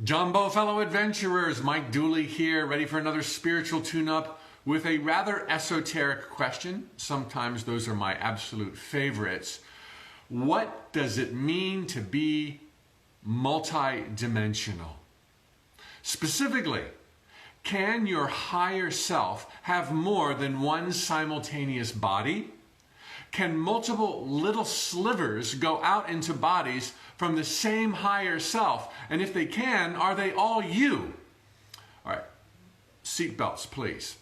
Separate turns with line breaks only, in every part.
Jumbo fellow adventurers, Mike Dooley here, ready for another spiritual tune-up with a rather esoteric question. Sometimes those are my absolute favorites. What does it mean to be multidimensional? Specifically, can your higher self have more than one simultaneous body? Can multiple little slivers go out into bodies from the same higher self? And if they can, are they all you? All right, seatbelts, please.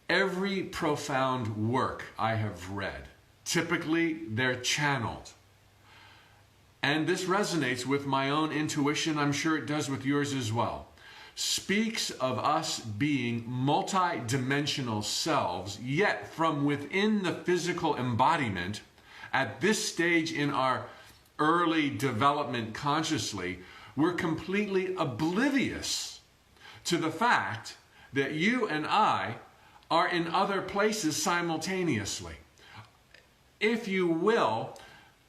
Every profound work I have read, typically they're channeled. And this resonates with my own intuition. I'm sure it does with yours as well. Speaks of us being multi-dimensional selves, yet from within the physical embodiment, at this stage in our early development consciously, we're completely oblivious to the fact that you and I are in other places simultaneously. If you will,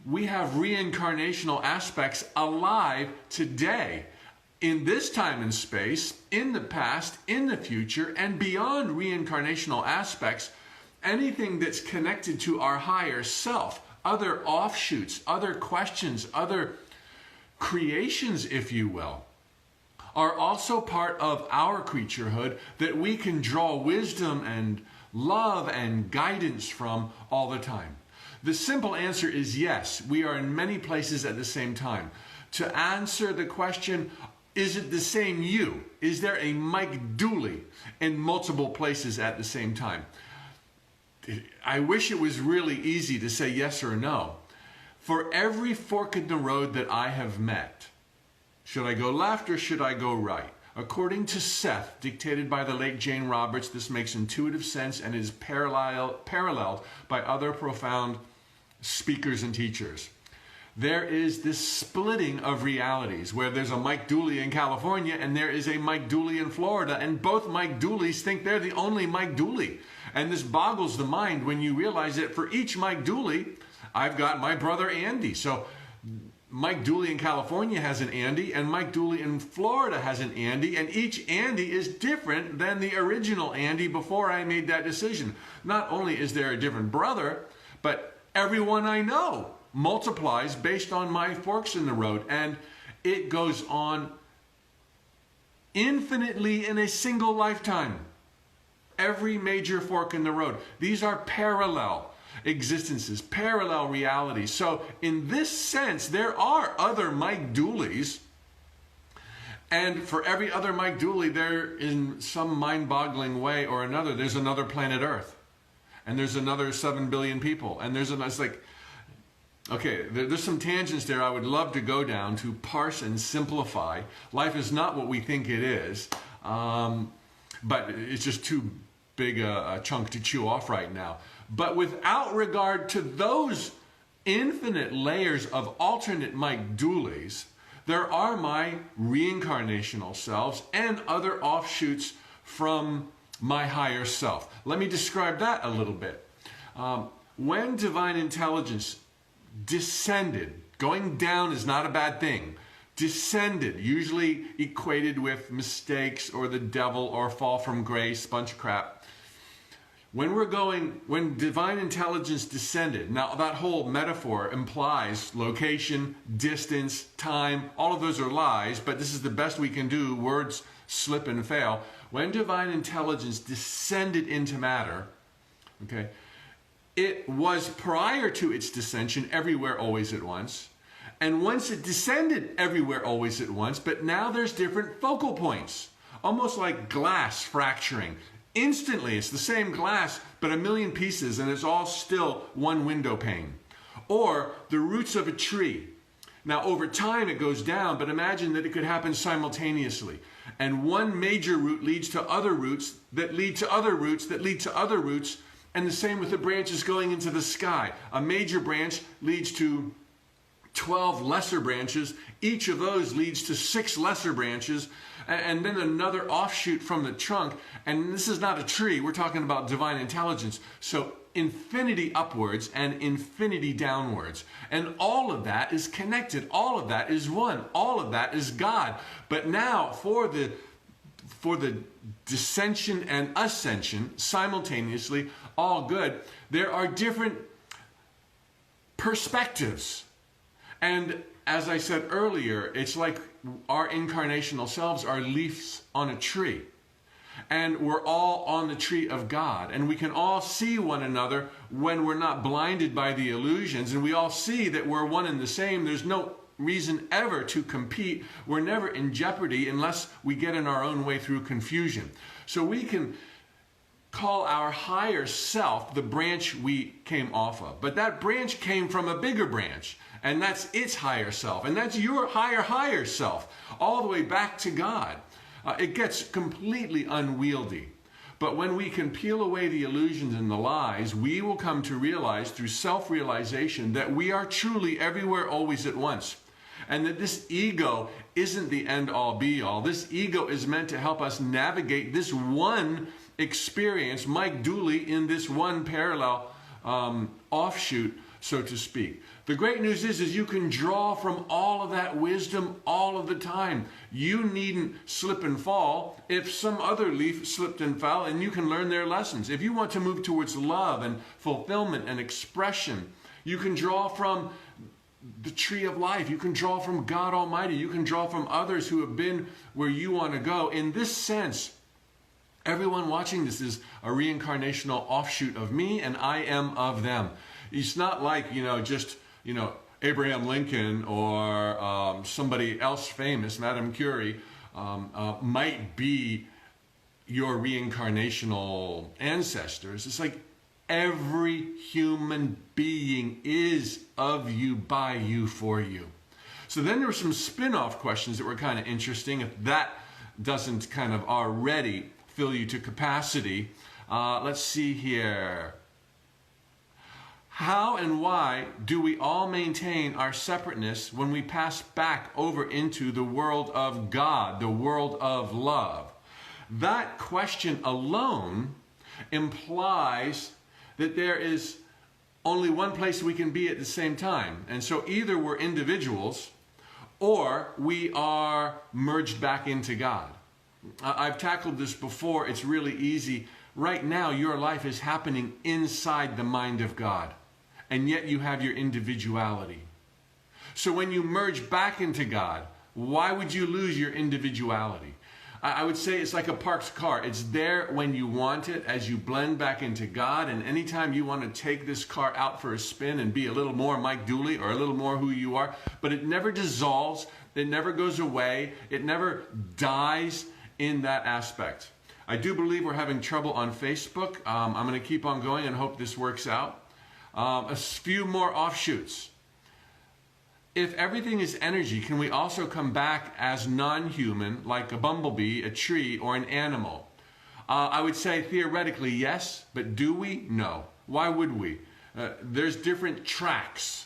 we have reincarnational aspects alive today, in this time and space, in the past, in the future, and beyond reincarnational aspects, anything that's connected to our higher self, other offshoots, other questions, other creations, if you will, are also part of our creaturehood that we can draw wisdom and love and guidance from all the time. The simple answer is yes, we are in many places at the same time. To answer the question, is it the same you? Is there a Mike Dooley in multiple places at the same time? I wish it was really easy to say yes or no. For every fork in the road that I have met, should I go left or should I go right? According to Seth, dictated by the late Jane Roberts, this makes intuitive sense and is paralleled by other profound speakers and teachers. There is this splitting of realities where there's a Mike Dooley in California and there is a Mike Dooley in Florida, and both Mike Dooleys think they're the only Mike Dooley. And this boggles the mind when you realize that for each Mike Dooley, I've got my brother Andy. So Mike Dooley in California has an Andy, and Mike Dooley in Florida has an Andy, and each Andy is different than the original Andy before I made that decision. Not only is there a different brother, but everyone I know multiplies based on my forks in the road, and it goes on infinitely in a single lifetime. Every major fork in the road. These are parallel existences, parallel realities. So in this sense, there are other Mike Dooleys, and for every other Mike Dooley, there in some mind-boggling way or another, there's another planet Earth, and there's another 7 billion people, and there's another, it's like, okay, there's some tangents there I would love to go down to parse and simplify. Life is not what we think it is, but it's just too big a chunk to chew off right now. But without regard to those infinite layers of alternate Mike Dooleys, there are my reincarnational selves and other offshoots from my higher self. Let me describe that a little bit. When divine intelligence descended, going down is not a bad thing, descended, usually equated with mistakes or the devil or fall from grace, bunch of crap. When divine intelligence descended, now that whole metaphor implies location, distance, time, all of those are lies, but this is the best we can do, words slip and fail. When divine intelligence descended into matter, okay, it was prior to its descension everywhere, always at once. And once it descended everywhere, always at once, but now there's different focal points, almost like glass fracturing. Instantly, it's the same glass, but a million pieces, and it's all still one window pane. Or the roots of a tree. Now, over time, it goes down, but imagine that it could happen simultaneously. And one major root leads to other roots that lead to other roots that lead to other roots, and the same with the branches going into the sky. A major branch leads to 12 lesser branches. Each of those leads to 6 lesser branches, and then another offshoot from the trunk. And this is not a tree. We're talking about divine intelligence. So infinity upwards and infinity downwards. And all of that is connected. All of that is one. All of that is God. But now for the descension and ascension, simultaneously, all good, there are different perspectives. And as I said earlier, it's like our incarnational selves are leaves on a tree. And we're all on the tree of God. And we can all see one another when we're not blinded by the illusions. And we all see that we're one and the same. There's no reason ever to compete. We're never in jeopardy unless we get in our own way through confusion. So we can call our higher self the branch we came off of. But that branch came from a bigger branch. And that's its higher self. And that's your higher self. All the way back to God. It gets completely unwieldy. But when we can peel away the illusions and the lies, we will come to realize through self-realization that we are truly everywhere, always at once. And that this ego isn't the end-all be-all. This ego is meant to help us navigate this one experience, Mike Dooley, in this one parallel offshoot, so to speak. The great news is you can draw from all of that wisdom all of the time. You needn't slip and fall if some other leaf slipped and fell, and you can learn their lessons. If you want to move towards love and fulfillment and expression, you can draw from the tree of life. You can draw from God Almighty. You can draw from others who have been where you want to go. In this sense, everyone watching this is a reincarnational offshoot of me, and I am of them. It's not like, just Abraham Lincoln or somebody else famous, Madame Curie, might be your reincarnational ancestors. It's like every human being is of you, by you, for you. So then there were some spin-off questions that were kind of interesting. If that doesn't kind of already fill you to capacity, let's see here. How and why do we all maintain our separateness when we pass back over into the world of God, the world of love? That question alone implies that there is only one place we can be at the same time. And so either we're individuals or we are merged back into God. I've tackled this before. It's really easy. Right now, your life is happening inside the mind of God. And yet you have your individuality. So when you merge back into God, why would you lose your individuality? I would say it's like a parked car. It's there when you want it as you blend back into God. And anytime you want to take this car out for a spin and be a little more Mike Dooley or a little more who you are, but it never dissolves. It never goes away. It never dies in that aspect. I do believe we're having trouble on Facebook. I'm going to keep on going and hope this works out. A few more offshoots. If everything is energy, can we also come back as non-human, like a bumblebee, a tree, or an animal? I would say theoretically yes, but do we? No. Why would we? There's different tracks.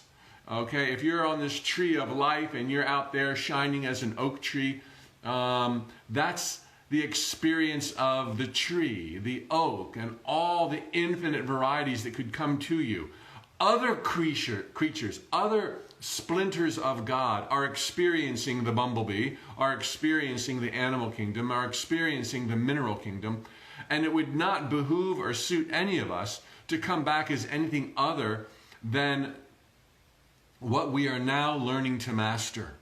Okay, if you're on this tree of life and you're out there shining as an oak tree, that's the experience of the tree, the oak, and all the infinite varieties that could come to you. Other creatures, other splinters of God are experiencing the bumblebee, are experiencing the animal kingdom, are experiencing the mineral kingdom, and it would not behoove or suit any of us to come back as anything other than what we are now learning to master.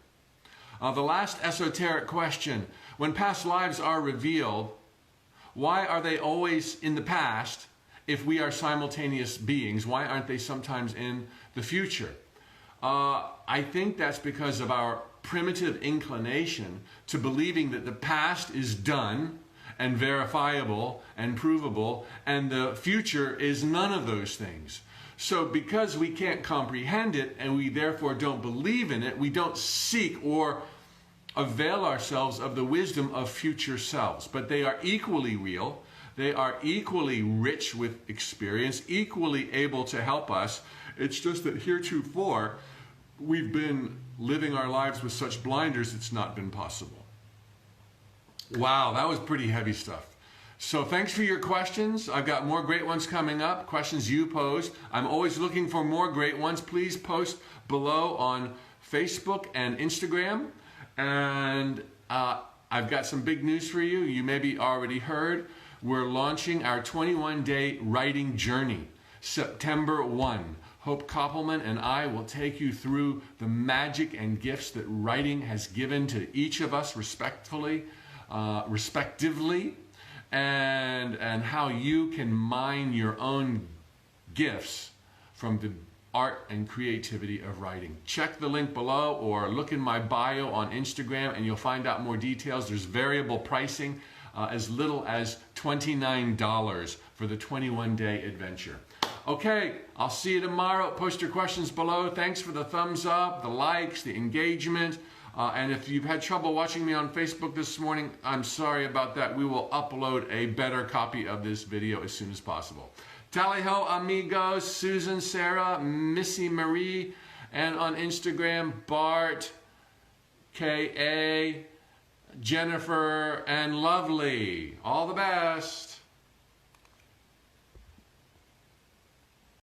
The last esoteric question: when past lives are revealed, why are they always in the past if we are simultaneous beings? Why aren't they sometimes in the future? I think that's because of our primitive inclination to believing that the past is done and verifiable and provable, and the future is none of those things. So because we can't comprehend it and we therefore don't believe in it, we don't seek or avail ourselves of the wisdom of future selves. But they are equally real. They are equally rich with experience, equally able to help us. It's just that heretofore, we've been living our lives with such blinders, it's not been possible. Wow, that was pretty heavy stuff. So thanks for your questions. I've got more great ones coming up, questions you posed. I'm always looking for more great ones. Please post below on Facebook and Instagram. And I've got some big news for you. You maybe already heard. We're launching our 21-day writing journey, September 1. Hope Koppelman and I will take you through the magic and gifts that writing has given to each of us respectively, and how you can mine your own gifts from the art and creativity of writing. Check the link below or look in my bio on Instagram and you'll find out more details. There's variable pricing, as little as $29 for the 21-day adventure. Okay, I'll see you tomorrow. Post your questions below. Thanks for the thumbs up, the likes, the engagement. And if you've had trouble watching me on Facebook this morning, I'm sorry about that. We will upload a better copy of this video as soon as possible. Tally-ho, amigos, Susan, Sarah, Missy Marie, and on Instagram, Bart, K.A., Jennifer, and Lovely. All the best.